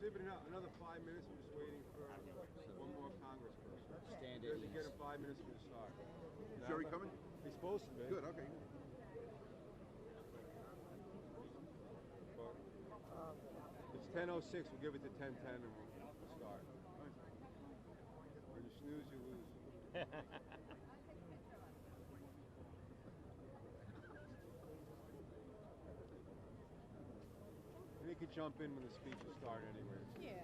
Give it another 5 minutes. We're just waiting for one more congressperson. Stand Just to get him 5 minutes for the start. Is Jerry coming? He's supposed to be. Good, okay. But it's 10:06. We'll give it to 10:10 and we'll start. When you snooze, you lose. And you can jump in when the speeches start anyway. Yeah,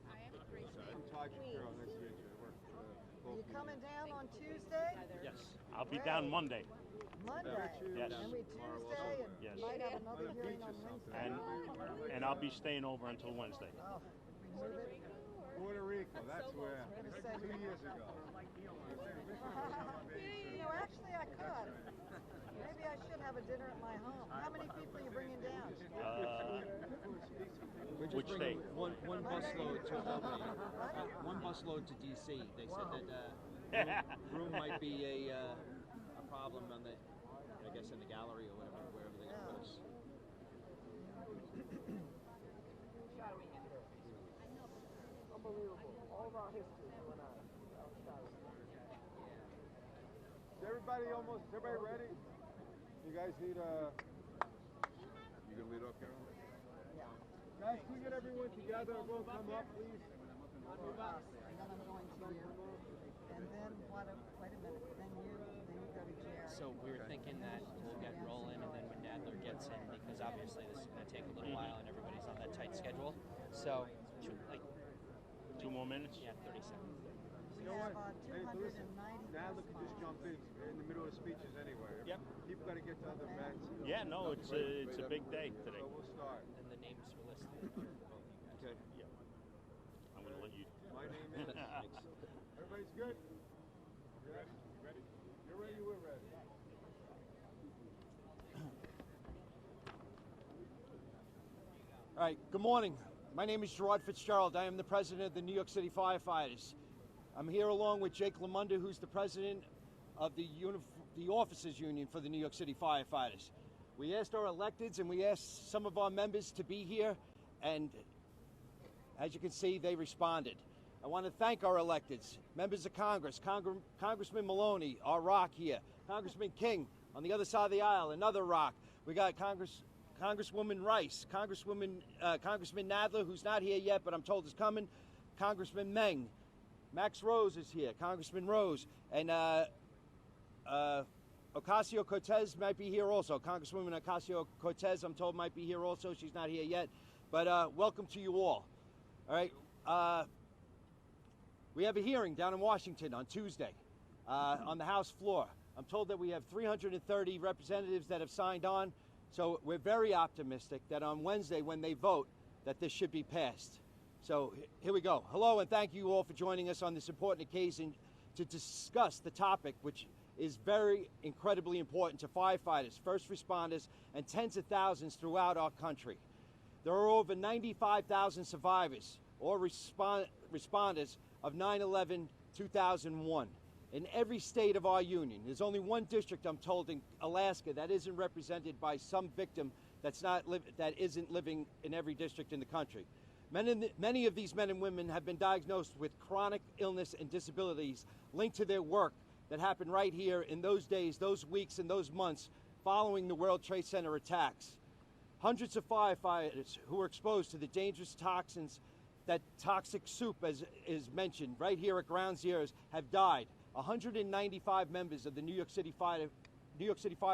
I am great. I'm Todd Carolyn. Nice to meet you. I work for Are you coming down on Tuesday? Yes, I'll be down Monday. Monday? Yes. And we Tuesday and Yes. might have another hearing on Wednesday. And I'll be staying over until Wednesday. Oh, we move it? Puerto Rico, that's where. gonna say- 2 years ago. You know, actually I could. Maybe I should have a dinner at my home. How many people are you bringing down? Which state? One busload to Albany. One busload to DC. They said that room might be a problem on the, I guess, in the gallery or whatever, wherever they're going to put us. Unbelievable. All of our history going on. Is everybody ready? You guys need a... You gonna lead off, Carolyn? Yeah. Guys, can we get everyone together? Everyone come up, please. And then I'm going to you. And then wait a minute. Then you go to Gerard. So we were thinking that we'll get rolling, and then when Nadler gets in, because obviously this is going to take a little while and everybody's on that tight schedule. So, like 2 more minutes? Yeah, 30 seconds. We You know have what? Hey, 290 listen, Nadler can just jump in the middle of the speeches anyway. Yep. People got to get to other events. Yeah, no, it's a big day today. So we'll start. And the names were listed. Okay. Yeah. I'm going to let you. My name is... Everybody's good? You ready? You're ready, we're ready. All right, good morning. My name is Gerard Fitzgerald. I am the president of the New York City Firefighters. I'm here along with Jake Lemonda, who's the president of the Officers Union for the New York City Firefighters. We asked our electeds and we asked some of our members to be here, and as you can see, they responded. I want to thank our electeds, members of Congress, Congressman Maloney, our rock here, Congressman King on the other side of the aisle, another rock. We got Congresswoman Rice, Congressman Nadler, who's not here yet, but I'm told is coming, Congressman Meng, Max Rose is here, Congressman Rose, and Ocasio-Cortez might be here also. Congresswoman Ocasio-Cortez, I'm told, might be here also. She's not here yet, but welcome to you all. All right. We have a hearing down in Washington on Tuesday on the House floor. I'm told that we have 330 representatives that have signed on, so we're very optimistic that on Wednesday when they vote that this should be passed. So here we go. Hello, and thank you all for joining us on this important occasion to discuss the topic, which is very incredibly important to firefighters, first responders, and tens of thousands throughout our country. There are over 95,000 survivors or responders of 9/11/2001 in every state of our union. There's only one district, I'm told, in Alaska that isn't represented by some victim that isn't living in every district in the country. Many of these men and women have been diagnosed with chronic illness and disabilities linked to their work that happened right here in those days, those weeks, and those months following the World Trade Center attacks. Hundreds of firefighters who were exposed to the dangerous toxins, that toxic soup, as is mentioned right here at Ground Zeroes, have died. 195 members of the New York City Fire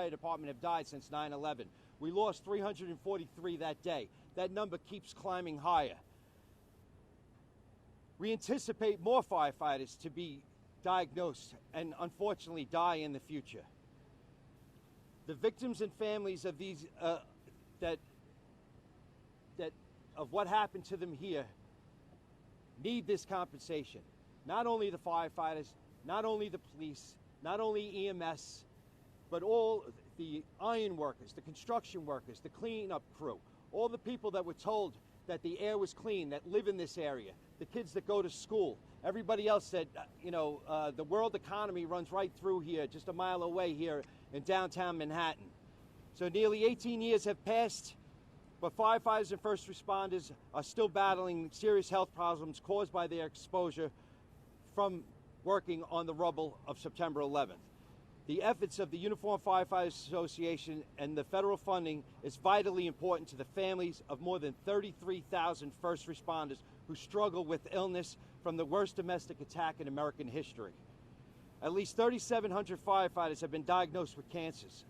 Department have died since 9/11. We lost 343 that day. That number keeps climbing higher. We anticipate more firefighters to be diagnosed and unfortunately die in the future. The victims and families of these of what happened to them here need this compensation. Not only the firefighters, not only the police, not only EMS, but all the iron workers, the construction workers, the cleanup crew, all the people that were told that the air was clean, that live in this area, the kids that go to school, everybody else that, the world economy runs right through here, just a mile away here in downtown Manhattan. So nearly 18 years have passed, but firefighters and first responders are still battling serious health problems caused by their exposure from working on the rubble of September 11th. The efforts of the Uniformed Firefighters Association and the federal funding is vitally important to the families of more than 33,000 first responders who struggle with illness from the worst domestic attack in American history. At least 3,700 firefighters have been diagnosed with cancers.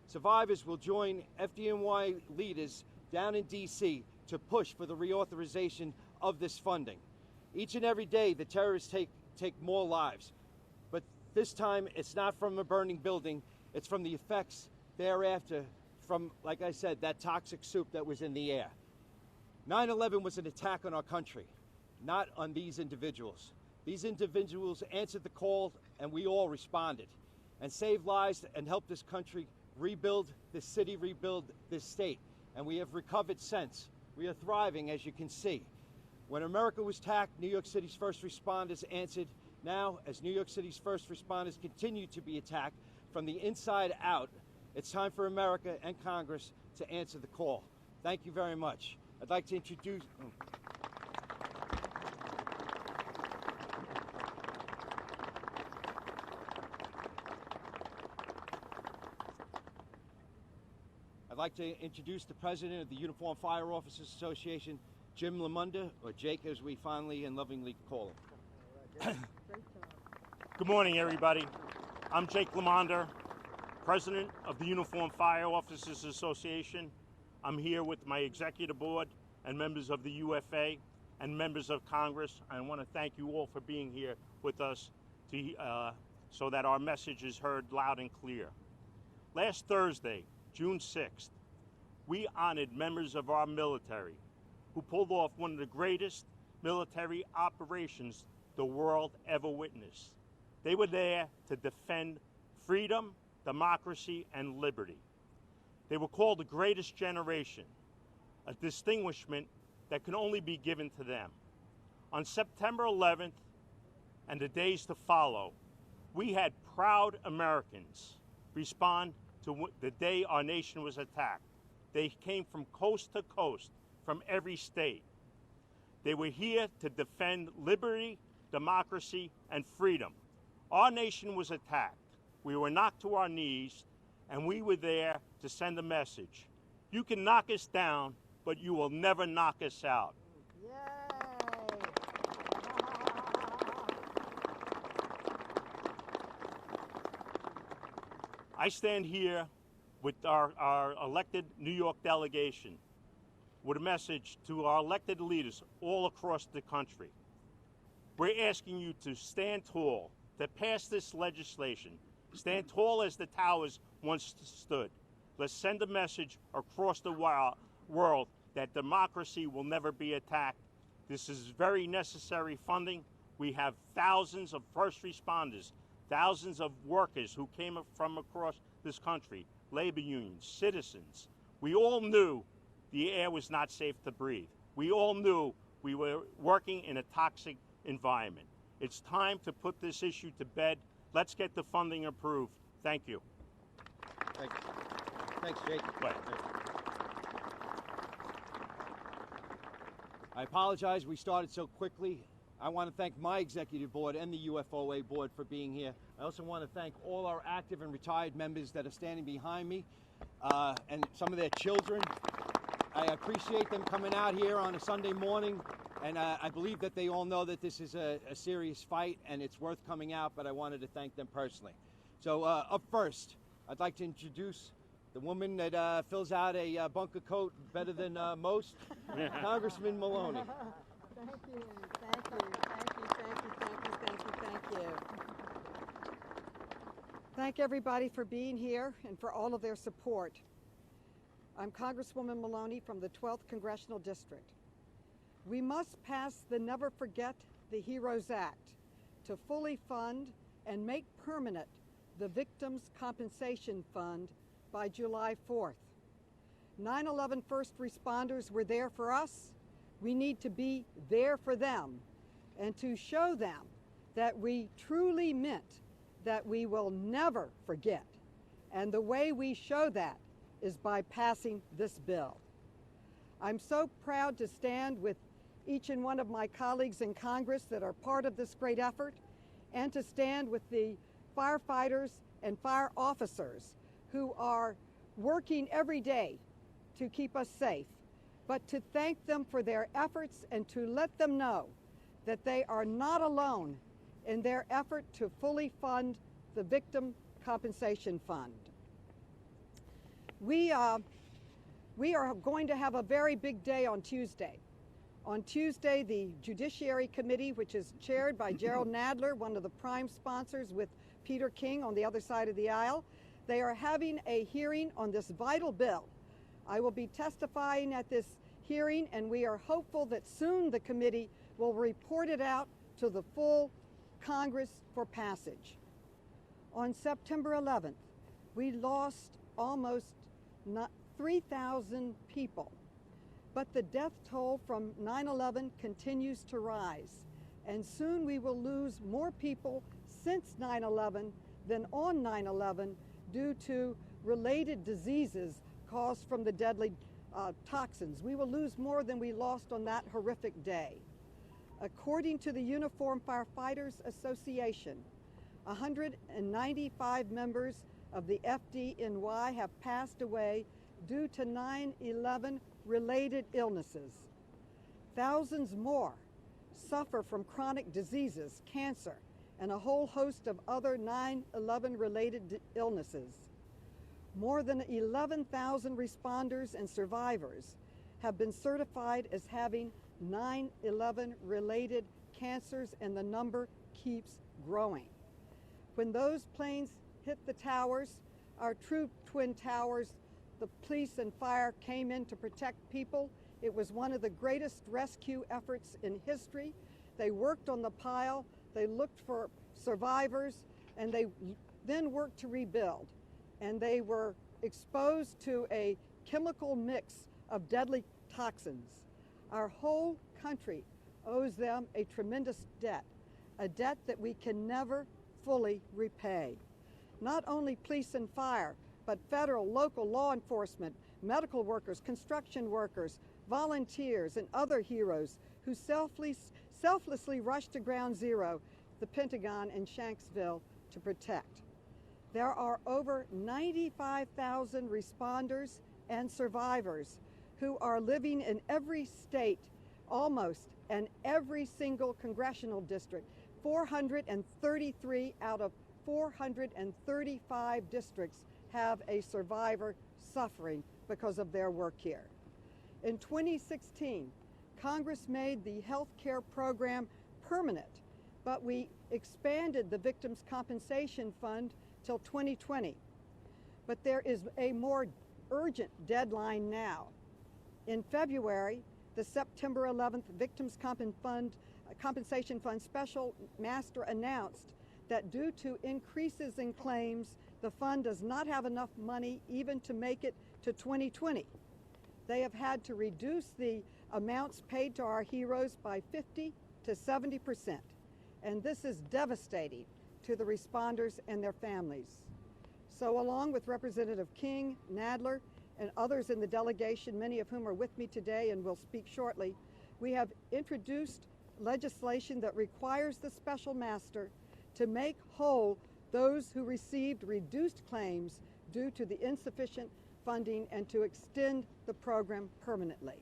Survivors will join FDNY leaders down in D.C. to push for the reauthorization of this funding. Each and every day, the terrorists take more lives. But this time, it's not from a burning building. It's from the effects thereafter from, like I said, that toxic soup that was in the air. 9/11 was an attack on our country, not on these individuals. These individuals answered the call, and we all responded and saved lives and helped this country rebuild this city, rebuild this state. And we have recovered since. We are thriving, as you can see. When America was attacked, New York City's first responders answered. Now, as New York City's first responders continue to be attacked from the inside out, it's time for America and Congress to answer the call. Thank you very much. I'd like to introduce... I'd like to introduce the president of the Uniformed Fire Officers Association, Jim Lemonda, or Jake as we fondly and lovingly call him. Good morning, everybody. I'm Jake Lemonda, president of the Uniformed Fire Officers Association. I'm here with my executive board and members of the UFA and members of Congress. I want to thank you all for being here with us so that our message is heard loud and clear. Last Thursday, June 6th, we honored members of our military who pulled off one of the greatest military operations the world ever witnessed. They were there to defend freedom, democracy, and liberty. They were called the greatest generation, a distinguishment that can only be given to them. On September 11th and the days to follow, we had proud Americans respond to the day our nation was attacked. They came from coast to coast, from every state. They were here to defend liberty, democracy, and freedom. Our nation was attacked. We were knocked to our knees, and we were there to send a message. You can knock us down, but you will never knock us out. Yay! I stand here with our elected New York delegation with a message to our elected leaders all across the country. We're asking you to stand tall, to pass this legislation. Stand tall as the towers once stood. Let's send a message across the world that democracy will never be attacked. This is very necessary funding. We have thousands of first responders, thousands of workers who came from across this country, labor unions, citizens. We all knew the air was not safe to breathe. We all knew we were working in a toxic environment. It's time to put this issue to bed. Let's get the funding approved. Thank you. Thanks. Thanks, Jake. Bye. I apologize we started so quickly. I want to thank my executive board and the UFOA board for being here. I also want to thank all our active and retired members that are standing behind me and some of their children. I appreciate them coming out here on a Sunday morning, and I believe that they all know that this is a serious fight and it's worth coming out, but I wanted to thank them personally. So up first, I'd like to introduce the woman that fills out a bunker coat better than most, Congressman Maloney. Thank you, thank you, thank you, thank you, thank you, thank you, thank you. Thank everybody for being here and for all of their support. I'm Congresswoman Maloney from the 12th Congressional District. We must pass the Never Forget the Heroes Act to fully fund and make permanent the Victims' Compensation Fund by July 4th. 9/11 first responders were there for us. We need to be there for them and to show them that we truly meant that we will never forget. And the way we show that is by passing this bill. I'm so proud to stand with each and one of my colleagues in Congress that are part of this great effort, and to stand with the firefighters and fire officers who are working every day to keep us safe, but to thank them for their efforts and to let them know that they are not alone in their effort to fully fund the Victim Compensation Fund. We are going to have a very big day on Tuesday. On Tuesday, the Judiciary Committee, which is chaired by Gerard Nadler, one of the prime sponsors with Peter King on the other side of the aisle, they are having a hearing on this vital bill. I will be testifying at this hearing, and we are hopeful that soon the committee will report it out to the full Congress for passage. On September 11th, we lost almost 3,000 people, but the death toll from 9/11 continues to rise, and soon we will lose more people since 9/11 than on 9/11 due to related diseases caused from the deadly toxins. We will lose more than we lost on that horrific day. According to the Uniformed Firefighters Association, 195 members of the FDNY have passed away due to 9/11 related illnesses. Thousands more suffer from chronic diseases, cancer, and a whole host of other 9/11 related illnesses. More than 11,000 responders and survivors have been certified as having 9/11 related cancers, and the number keeps growing. When those planes hit the towers, our true twin towers, the police and fire came in to protect people. It was one of the greatest rescue efforts in history. They worked on the pile, they looked for survivors, and they then worked to rebuild. And they were exposed to a chemical mix of deadly toxins. Our whole country owes them a tremendous debt, a debt that we can never fully repay. Not only police and fire, but federal, local law enforcement, medical workers, construction workers, volunteers, and other heroes who selflessly rushed to Ground Zero, the Pentagon in Shanksville, to protect. There are over 95,000 responders and survivors who are living in every state, almost, and every single congressional district. 433 out of 435 districts have a survivor suffering because of their work here. In 2016, Congress made the health care program permanent, but we expanded the Victims' Compensation Fund till 2020. But there is a more urgent deadline now. In February, the September 11th Victims' Compensation Fund Special Master announced that due to increases in claims, the fund does not have enough money even to make it to 2020. They have had to reduce the amounts paid to our heroes by 50 to 70%. And this is devastating to the responders and their families. So along with Representative King, Nadler, and others in the delegation, many of whom are with me today and will speak shortly, we have introduced legislation that requires the special master to make whole those who received reduced claims due to the insufficient funding and to extend the program permanently.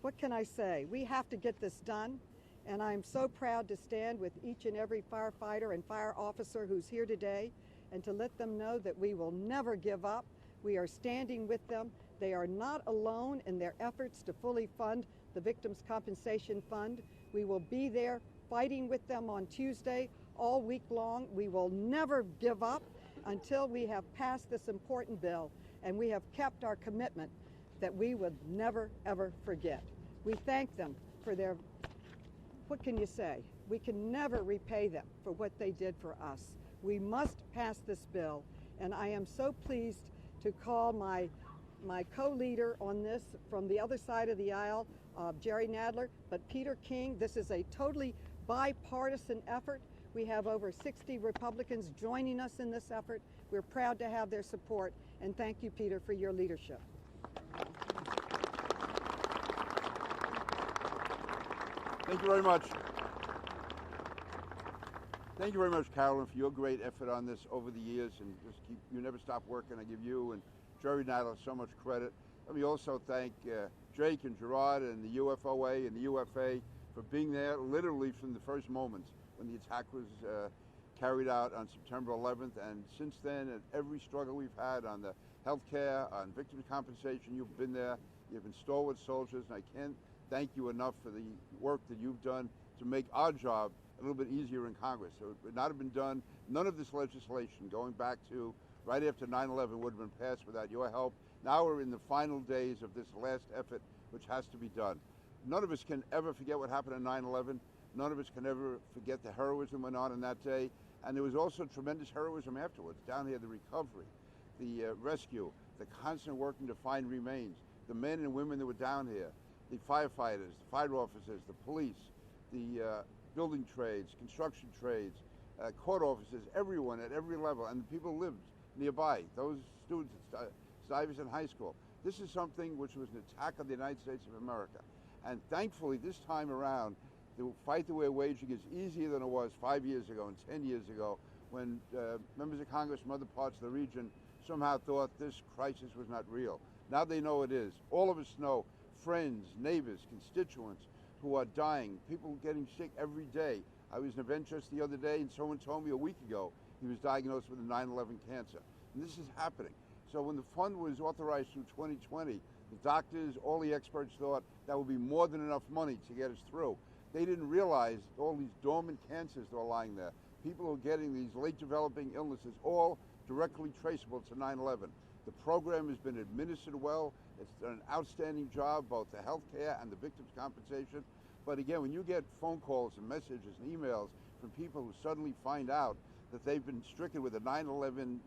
What can I say? We have to get this done, and I'm so proud to stand with each and every firefighter and fire officer who's here today and to let them know that we will never give up. We are standing with them. They are not alone in their efforts to fully fund the Victims' Compensation Fund. We will be there fighting with them on Tuesday all week long. We will never give up until we have passed this important bill, and we have kept our commitment that we would never, ever forget. We thank them for their, what can you say? We can never repay them for what they did for us. We must pass this bill, and I am so pleased to call my co-leader on this from the other side of the aisle, Gerard Nadler, but Peter King. This is a totally bipartisan effort. We have over 60 Republicans joining us in this effort. We're proud to have their support, and thank you, Peter, for your leadership. Thank you very much. Thank you very much, Carolyn, for your great effort on this over the years, and you never stop working. I give you and Jerry Nadler so much credit. Let me also thank Jake and Gerard and the UFOA and the UFA for being there literally from the first moments when the attack was carried out on September 11th. And since then, at every struggle we've had on the health care, on victim compensation, you've been there. You've been stalwart soldiers, and I can't thank you enough for the work that you've done to make our job a little bit easier in Congress. So it would not have been done, none of this legislation going back to right after 9/11 would have been passed without your help. Now we're in the final days of this last effort, which has to be done. None of us can ever forget what happened on 9/11. None of us can ever forget the heroism went on in that day. And there was also tremendous heroism afterwards. Down here, the recovery, the rescue, the constant working to find remains, the men and women that were down here, the firefighters, the fire officers, the police, the building trades, construction trades, court officers, everyone at every level, and the people lived nearby, those students at Stuyvesant High School. This is something which was an attack on the United States of America. And thankfully, this time around, the fight that we're waging is easier than it was 5 years ago and 10 years ago when members of Congress from other parts of the region somehow thought this crisis was not real. Now they know it is. All of us know friends, neighbors, constituents who are dying, people getting sick every day. I was in a event just the other day and someone told me a week ago he was diagnosed with a 9/11 cancer. And this is happening. So when the fund was authorized through 2020, the doctors, all the experts thought that would be more than enough money to get us through. They didn't realize all these dormant cancers that are lying there. People who are getting these late developing illnesses, all directly traceable to 9/11. The program has been administered well. It's done an outstanding job, both the health care and the victims' compensation. But again, when you get phone calls and messages and emails from people who suddenly find out that they've been stricken with a 9/11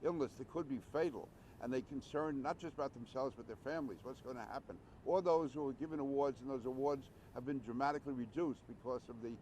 illness that could be fatal, and they're concerned not just about themselves but their families, what's going to happen, or those who are given awards and those awards have been dramatically reduced because of the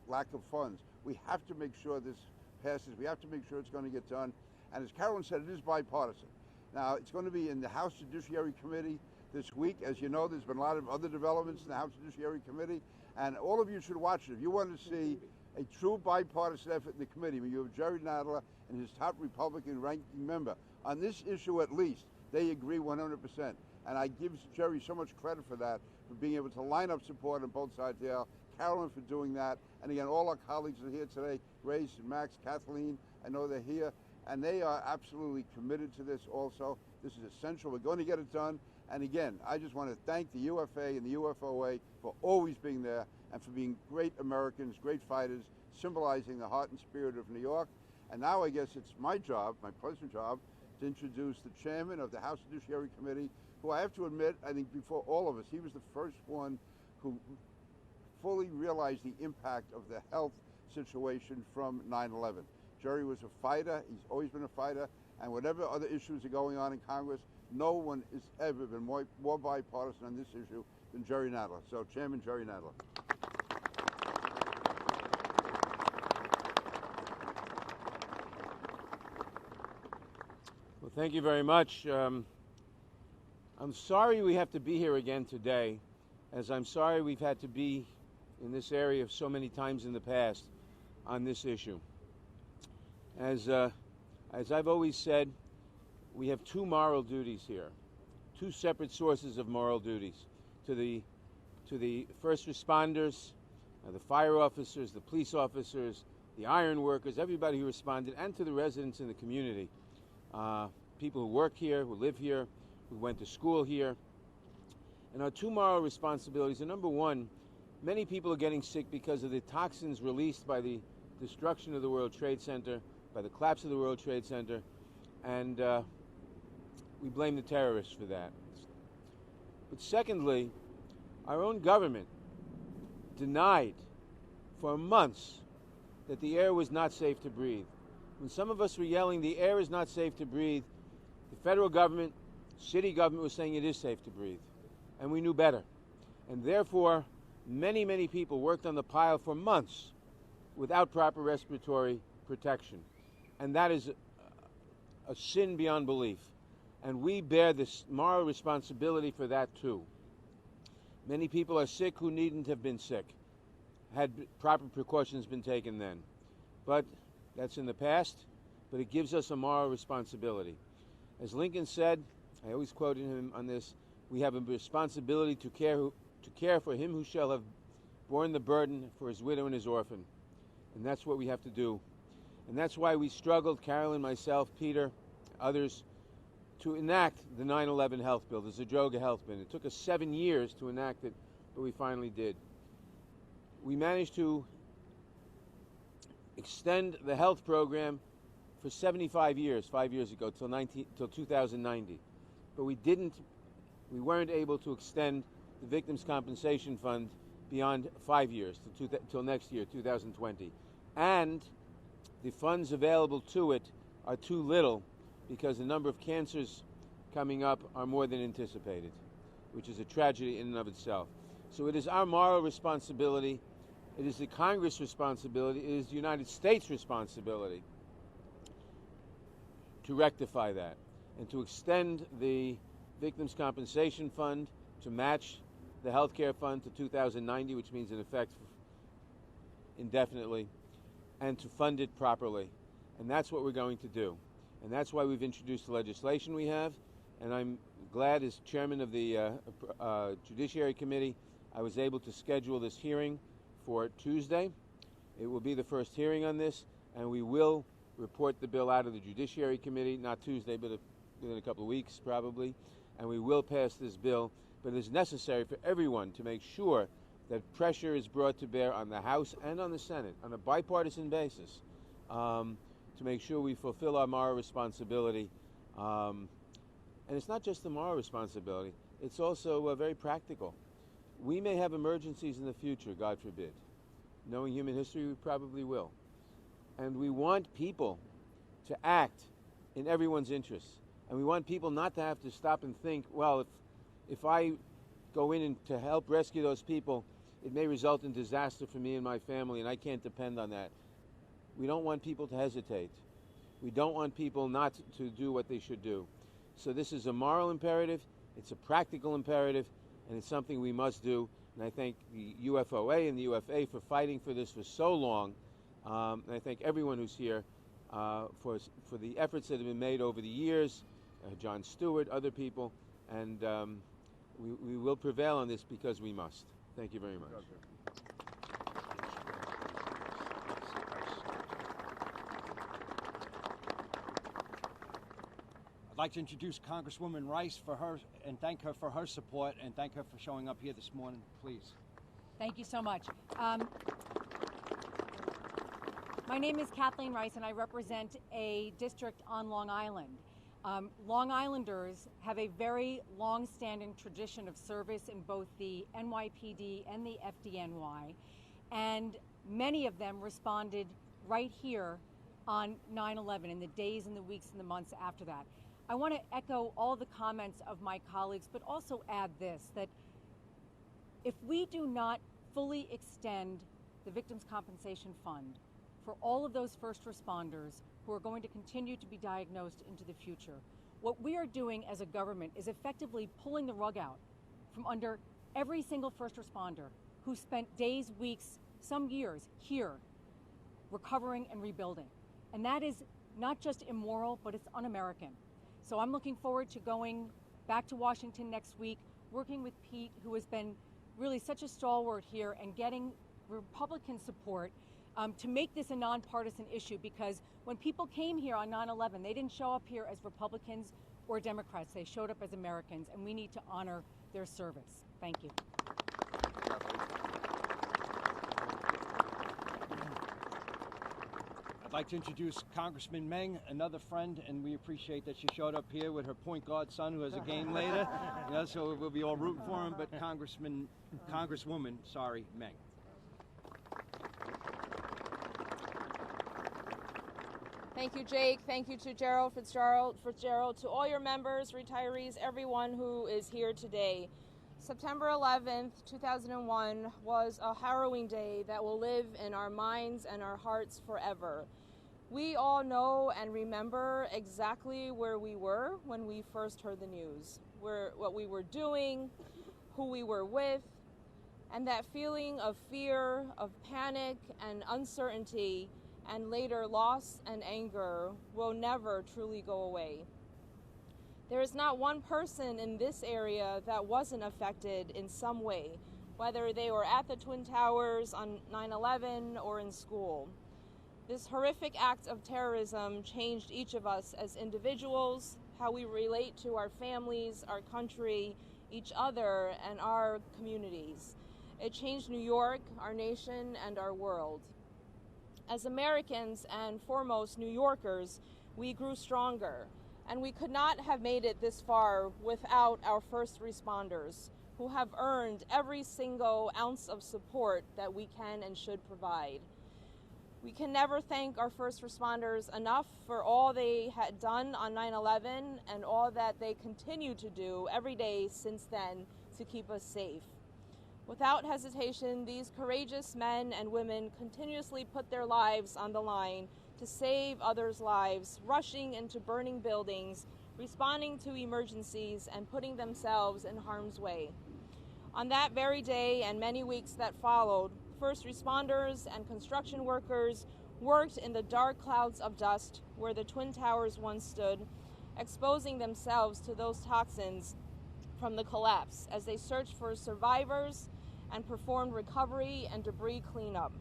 lack of funds. We have to make sure this passes. We have to make sure it's going to get done. And as Carolyn said, it is bipartisan. Now, it's going to be in the House Judiciary Committee this week. As you know, there's been a lot of other developments in the House Judiciary Committee, and all of you should watch it. If you want to see a true bipartisan effort in the committee, when you have Jerry Nadler and his top Republican ranking member, on this issue at least, they agree 100%. And I give Jerry so much credit for that, for being able to line up support on both sides of the aisle, Carolyn for doing that, and again, all our colleagues are here today, Grace and Max, Kathleen, I know they're here, and they are absolutely committed to this also. This is essential. We're going to get it done. And again, I just want to thank the UFA and the UFOA for always being there and for being great Americans, great fighters, symbolizing the heart and spirit of New York. And now I guess it's my job, my pleasant job, to introduce the chairman of the House Judiciary Committee, who I have to admit, I think before all of us, he was the first one who fully realized the impact of the health situation from 9/11. Jerry was a fighter. He's always been a fighter. And whatever other issues are going on in Congress, no one has ever been more bipartisan on this issue than Jerry Nadler. So, Chairman Jerry Nadler. Well, thank you very much. I'm sorry we have to be here again today, as I'm sorry we've had to be in this area so many times in the past on this issue. As I've always said, we have two moral duties here, two separate sources of moral duties to the first responders, the fire officers, the police officers, the iron workers, everybody who responded, and to the residents in the community, people who work here, who live here, who went to school here. And our two moral responsibilities are, number one, many people are getting sick because of the toxins released by the destruction of the World Trade Center, by the collapse of the World Trade Center, and we blame the terrorists for that. But secondly, our own government denied for months that the air was not safe to breathe. When some of us were yelling, the air is not safe to breathe, the federal government, city government was saying it is safe to breathe. And we knew better. And therefore, many, many people worked on the pile for months without proper respiratory protection. And that is a sin beyond belief. And we bear this moral responsibility for that too. Many people are sick who needn't have been sick, had proper precautions been taken then. But that's in the past, but it gives us a moral responsibility. As Lincoln said, I always quoted him on this, we have a responsibility to care for him who shall have borne the burden for his widow and his orphan. And that's what we have to do. And that's why we struggled, Carolyn, myself, Peter, others, to enact the 9/11 health bill, the Zadroga health bill. It took us 7 years to enact it, but we finally did. We managed to extend the health program for 75 years, 5 years ago, till 2090. But we weren't able to extend the Victims' Compensation Fund beyond 5 years, till next year, 2020. And the funds available to it are too little because the number of cancers coming up are more than anticipated, which is a tragedy in and of itself. So it is our moral responsibility, it is the Congress' responsibility, it is the United States' responsibility to rectify that and to extend the Victims' Compensation Fund to match the health care fund to 2090, which means in effect indefinitely, and to fund it properly. And that's what we're going to do. And that's why we've introduced the legislation we have. And I'm glad, as chairman of the Judiciary Committee, I was able to schedule this hearing for Tuesday. It will be the first hearing on this, and we will report the bill out of the Judiciary Committee, not Tuesday, but within a couple of weeks probably, and we will pass this bill. But it is necessary for everyone to make sure that pressure is brought to bear on the House and on the Senate on a bipartisan basis to make sure we fulfill our moral responsibility. And it's not just the moral responsibility, it's also very practical. We may have emergencies in the future, God forbid. Knowing human history, we probably will. And we want people to act in everyone's interests. And we want people not to have to stop and think, well, if I go in and to help rescue those people, it may result in disaster for me and my family, and I can't depend on that. We don't want people to hesitate. We don't want people not to do what they should do. So this is a moral imperative, it's a practical imperative, and it's something we must do. And I thank the UFOA and the UFA for fighting for this for so long. And I thank everyone who's here for the efforts that have been made over the years, John Stewart, other people, and we will prevail on this because we must. Thank you very much. I'd like to introduce Congresswoman Rice and thank her for her support and thank her for showing up here this morning, please. Thank you so much. My name is Kathleen Rice and I represent a district on Long Island. Long Islanders have a very long-standing tradition of service in both the NYPD and the FDNY, and many of them responded right here on 9/11 in the days and the weeks and the months after that. I want to echo all the comments of my colleagues, but also add this, that if we do not fully extend the Victims' Compensation Fund for all of those first responders who are going to continue to be diagnosed into the future, what we are doing as a government is effectively pulling the rug out from under every single first responder who spent days, weeks, some years here recovering and rebuilding. And that is not just immoral, but it's un-American. So I'm looking forward to going back to Washington next week, working with Pete, who has been really such a stalwart here, and getting Republican support to make this a nonpartisan issue, because when people came here on 9/11, they didn't show up here as Republicans or Democrats. They showed up as Americans, and we need to honor their service. Thank you. I'd like to introduce Congressman Meng, another friend, and we appreciate that she showed up here with her point guard son who has a game later. So we'll be all rooting for him, but Congresswoman, Meng. Thank you, Jake. Thank you to Gerald, Fitzgerald, to all your members, retirees, everyone who is here today. September 11th, 2001 was a harrowing day that will live in our minds and our hearts forever. We all know and remember exactly where we were when we first heard the news, what we were doing, who we were with, And that feeling of fear, of panic and uncertainty, and later loss and anger will never truly go away. There is not one person in this area that wasn't affected in some way, whether they were at the Twin Towers on 9/11 or in school. This horrific act of terrorism changed each of us as individuals, how we relate to our families, our country, each other, and our communities. It changed New York, our nation, and our world. As Americans, and foremost New Yorkers, we grew stronger, and we could not have made it this far without our first responders, who have earned every single ounce of support that we can and should provide. We can never thank our first responders enough for all they had done on 9/11 and all that they continue to do every day since then to keep us safe. Without hesitation, these courageous men and women continuously put their lives on the line to save others' lives, rushing into burning buildings, responding to emergencies, and putting themselves in harm's way. On that very day and many weeks that followed, first responders and construction workers worked in the dark clouds of dust where the Twin Towers once stood, exposing themselves to those toxins from the collapse as they searched for survivors and performed recovery and debris cleanup.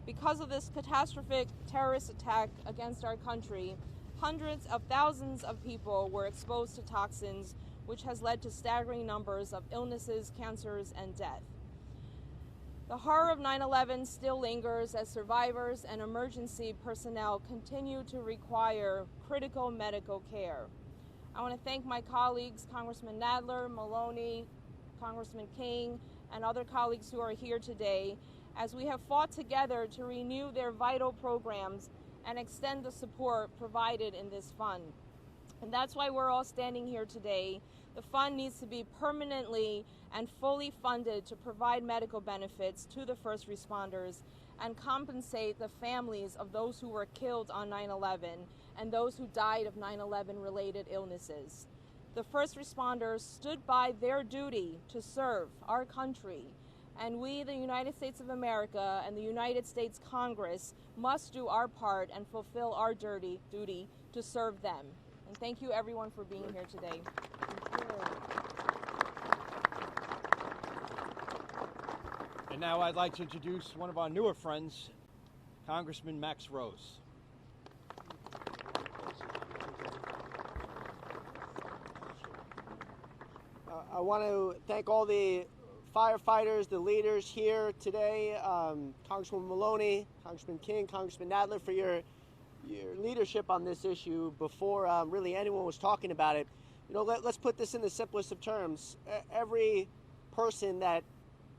Because of this catastrophic terrorist attack against our country, hundreds of thousands of people were exposed to toxins, which has led to staggering numbers of illnesses, cancers, and death. The horror of 9/11 still lingers as survivors and emergency personnel continue to require critical medical care. I want to thank my colleagues, Congressman Nadler, Maloney, Congressman King, and other colleagues who are here today, as we have fought together to renew their vital programs and extend the support provided in this fund. And that's why we're all standing here today. The fund needs to be permanently and fully funded to provide medical benefits to the first responders and compensate the families of those who were killed on 9/11 and those who died of 9/11 related illnesses. The first responders stood by their duty to serve our country, and we, the United States of America and the United States Congress, must do our part and fulfill our duty to serve them. And thank you everyone for being here today. And now I'd like to introduce one of our newer friends, Congressman Max Rose. I want to thank all the firefighters, the leaders here today, Congresswoman Maloney, Congressman King, Congressman Nadler, for your leadership on this issue before really anyone was talking about it. You know, let's put this in the simplest of terms. Every person that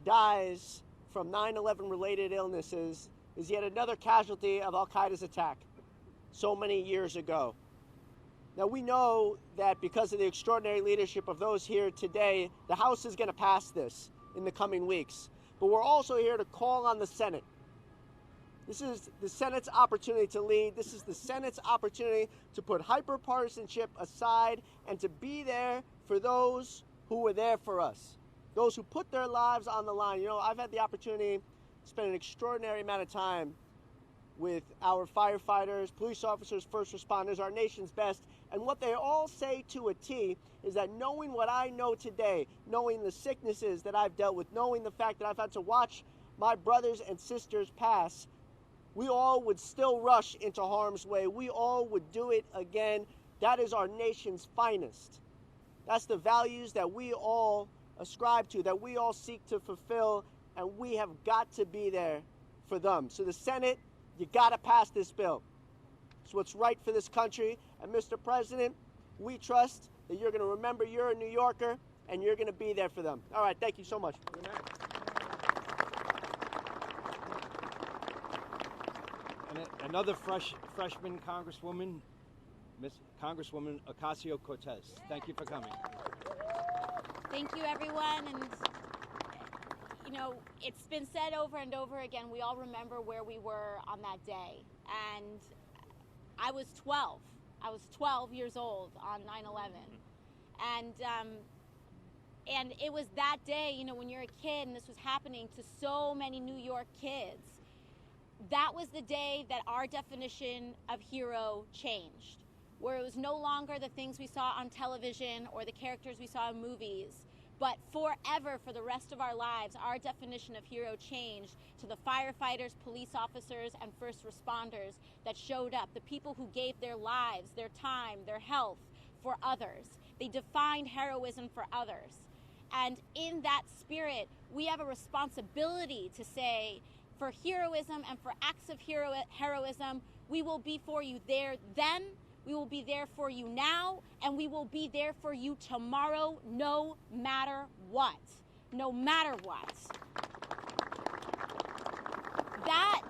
dies from 9/11 related illnesses is yet another casualty of Al-Qaeda's attack so many years ago. Now, we know that because of the extraordinary leadership of those here today, the House is going to pass this in the coming weeks. But we're also here to call on the Senate. This is the Senate's opportunity to lead. This is the Senate's opportunity to put hyperpartisanship aside and to be there for those who were there for us, those who put their lives on the line. You know, I've had the opportunity to spend an extraordinary amount of time with our firefighters, police officers, first responders, our nation's best. And what they all say to a T is that knowing what I know today, knowing the sicknesses that I've dealt with, knowing the fact that I've had to watch my brothers and sisters pass, we all would still rush into harm's way. We all would do it again. That is our nation's finest. That's the values that we all ascribe to, that we all seek to fulfill, and we have got to be there for them. So the Senate, you got to pass this bill. It's what's right for this country. And Mr. President, we trust that you're going to remember you're a New Yorker and you're going to be there for them. All right, thank you so much. And another freshman Congresswoman, Miss Congresswoman Ocasio-Cortez. Thank you for coming. Thank you, everyone. And you know, it's been said over and over again, we all remember where we were on that day. And I was 12. I was 12 years old on 9/11. And And it was that day, you know, when you're a kid and this was happening to so many New York kids, that was the day that our definition of hero changed, where it was no longer the things we saw on television or the characters we saw in movies, but forever, for the rest of our lives, our definition of hero changed to the firefighters, police officers, and first responders that showed up, the people who gave their lives, their time, their health for others. They defined heroism for others. And in that spirit, we have a responsibility to say, for heroism and for acts of heroism, we will be for you there then, we will be there for you now, and we will be there for you tomorrow, no matter what. No matter what. That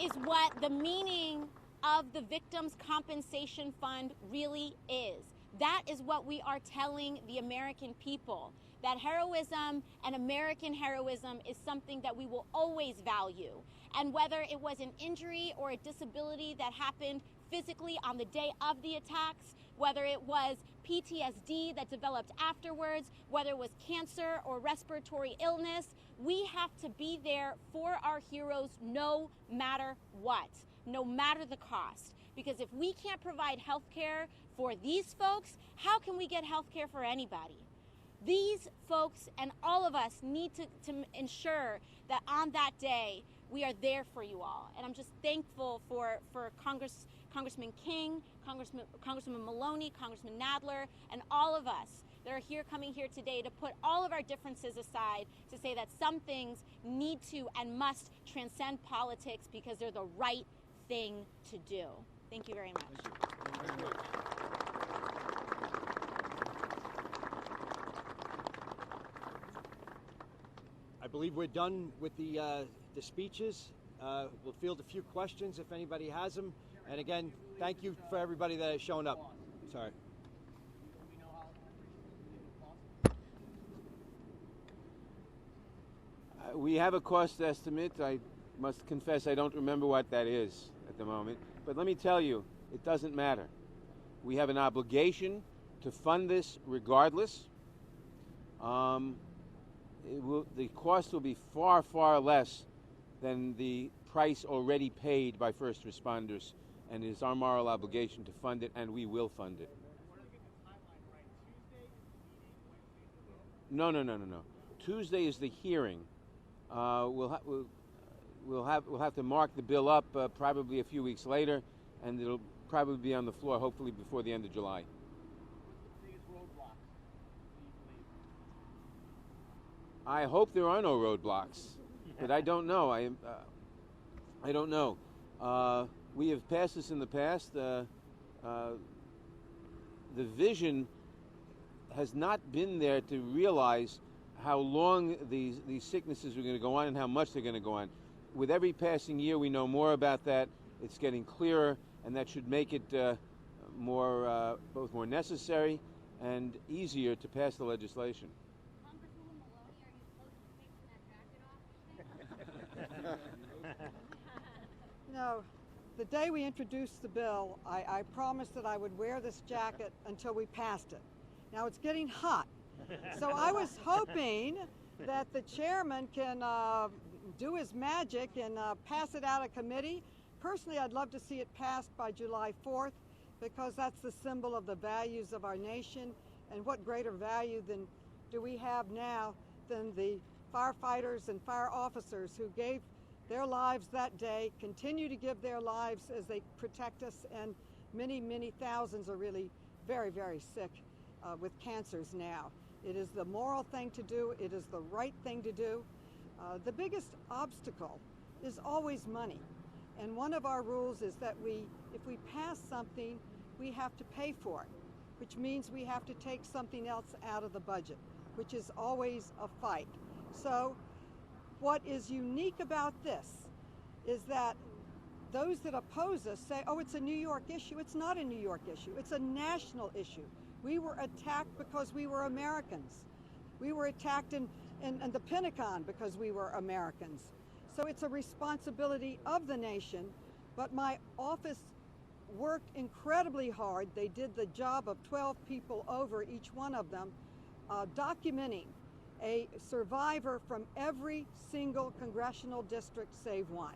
is what the meaning of the Victims' Compensation Fund really is. That is what we are telling the American people. That heroism and American heroism is something that we will always value. And whether it was an injury or a disability that happened physically on the day of the attacks, whether it was PTSD that developed afterwards, whether it was cancer or respiratory illness, we have to be there for our heroes no matter what, no matter the cost. Because if we can't provide health care for these folks, how can we get health care for anybody? These folks and all of us need to ensure that on that day, we are there for you all. And I'm just thankful for Congressman King, Congresswoman Maloney, Congressman Nadler, and all of us that are coming here today to put all of our differences aside to say that some things need to and must transcend politics because they're the right thing to do. Thank you very much. Thank you very much. I believe we're done with the speeches. We'll field a few questions if anybody has them. And again, thank you for everybody that has shown up. Sorry. We have a cost estimate. I must confess I don't remember what that is at the moment. But let me tell you, it doesn't matter. We have an obligation to fund this regardless. The cost will be far, far less than the price already paid by first responders, and it is our moral obligation to fund it, and we will fund it. No. Tuesday is the hearing. We'll have to mark the bill up probably a few weeks later, and it'll probably be on the floor hopefully before the end of July. I hope there are no roadblocks, but I don't know. I don't know. We have passed this in the past. The vision has not been there to realize how long these sicknesses are going to go on and how much they're going to go on. With every passing year, we know more about that. It's getting clearer, and that should make it both more necessary and easier to pass the legislation. No, the day we introduced the bill, I promised that I would wear this jacket until we passed it. Now it's getting hot, so I was hoping that the chairman can do his magic and pass it out of committee. Personally, I'd love to see it passed by July 4th because that's the symbol of the values of our nation, and what greater value do we have now than the firefighters and fire officers who gave their lives that day, continue to give their lives as they protect us, and many, many thousands are really very, very sick with cancers now. It is the moral thing to do. It is the right thing to do. The biggest obstacle is always money. And one of our rules is that if we pass something, we have to pay for it, which means we have to take something else out of the budget, which is always a fight. So what is unique about this is that those that oppose us say, oh, it's a New York issue. It's not a New York issue. It's a national issue. We were attacked because we were Americans. We were attacked in the Pentagon because we were Americans. So it's a responsibility of the nation, but my office worked incredibly hard. They did the job of 12 people over, each one of them, documenting a survivor from every single congressional district save one.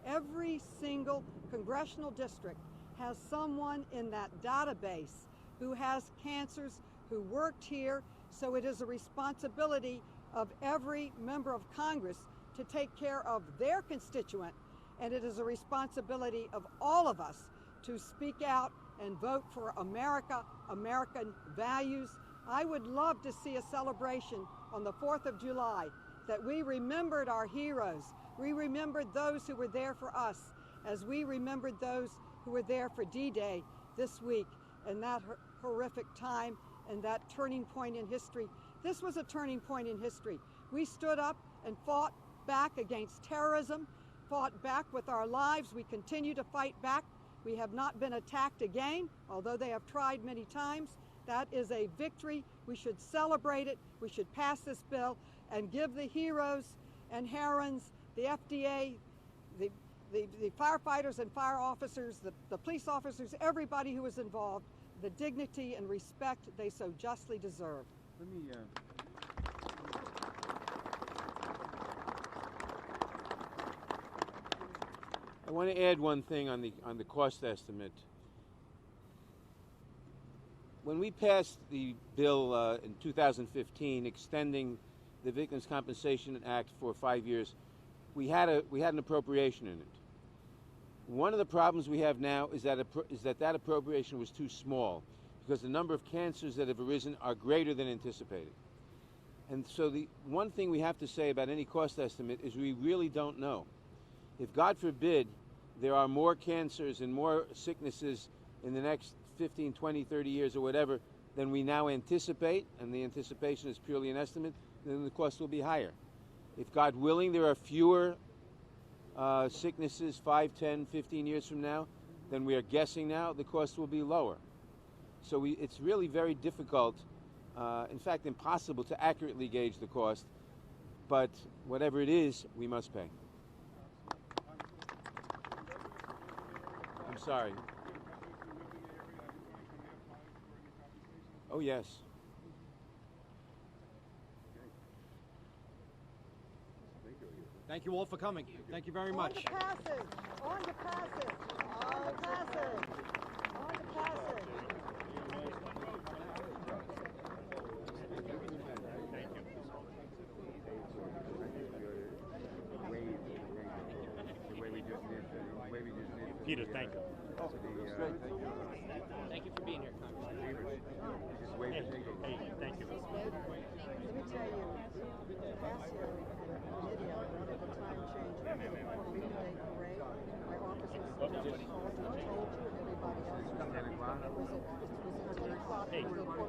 Every single congressional district has someone in that database who has cancers, who worked here, so it is a responsibility of every member of Congress to take care of their constituent, and it is a responsibility of all of us to speak out and vote for America, American values. I would love to see a celebration on the 4th of July that we remembered our heroes. We remembered those who were there for us as we remembered those who were there for D-Day this week and that horrific time and that turning point in history. This was a turning point in history. We stood up and fought back against terrorism, fought back with our lives. We continue to fight back. We have not been attacked again, although they have tried many times. That is a victory. We should celebrate it. We should pass this bill and give the heroes and heroines, the FDA, the firefighters and fire officers, the police officers, everybody who was involved, the dignity and respect they so justly deserve. Let me. I want to add one thing on the cost estimate. When we passed the bill in 2015 extending the Victims Compensation Act for 5 years, we had an appropriation in it. One of the problems we have now is that appropriation was too small because the number of cancers that have arisen are greater than anticipated. And so the one thing we have to say about any cost estimate is we really don't know. If, God forbid, there are more cancers and more sicknesses in the next 15, 20, 30 years or whatever than we now anticipate, and the anticipation is purely an estimate, then the cost will be higher. If, God willing, there are fewer sicknesses 5, 10, 15 years from now than we are guessing now, the cost will be lower. So it's really very difficult, in fact impossible, to accurately gauge the cost, but whatever it is, we must pay. I'm sorry. Oh, yes. Thank you all for coming. Thank you very much. On to passage. On to passage. On to passage. On to passage. Peter, thank you. Thank you for being here, Congressman. Hey, thank you. Let me tell you, Ocasio and video, one of the time changes before Freedom Day parade, my officers told you and everybody else, it was at 10 o'clock. Hey.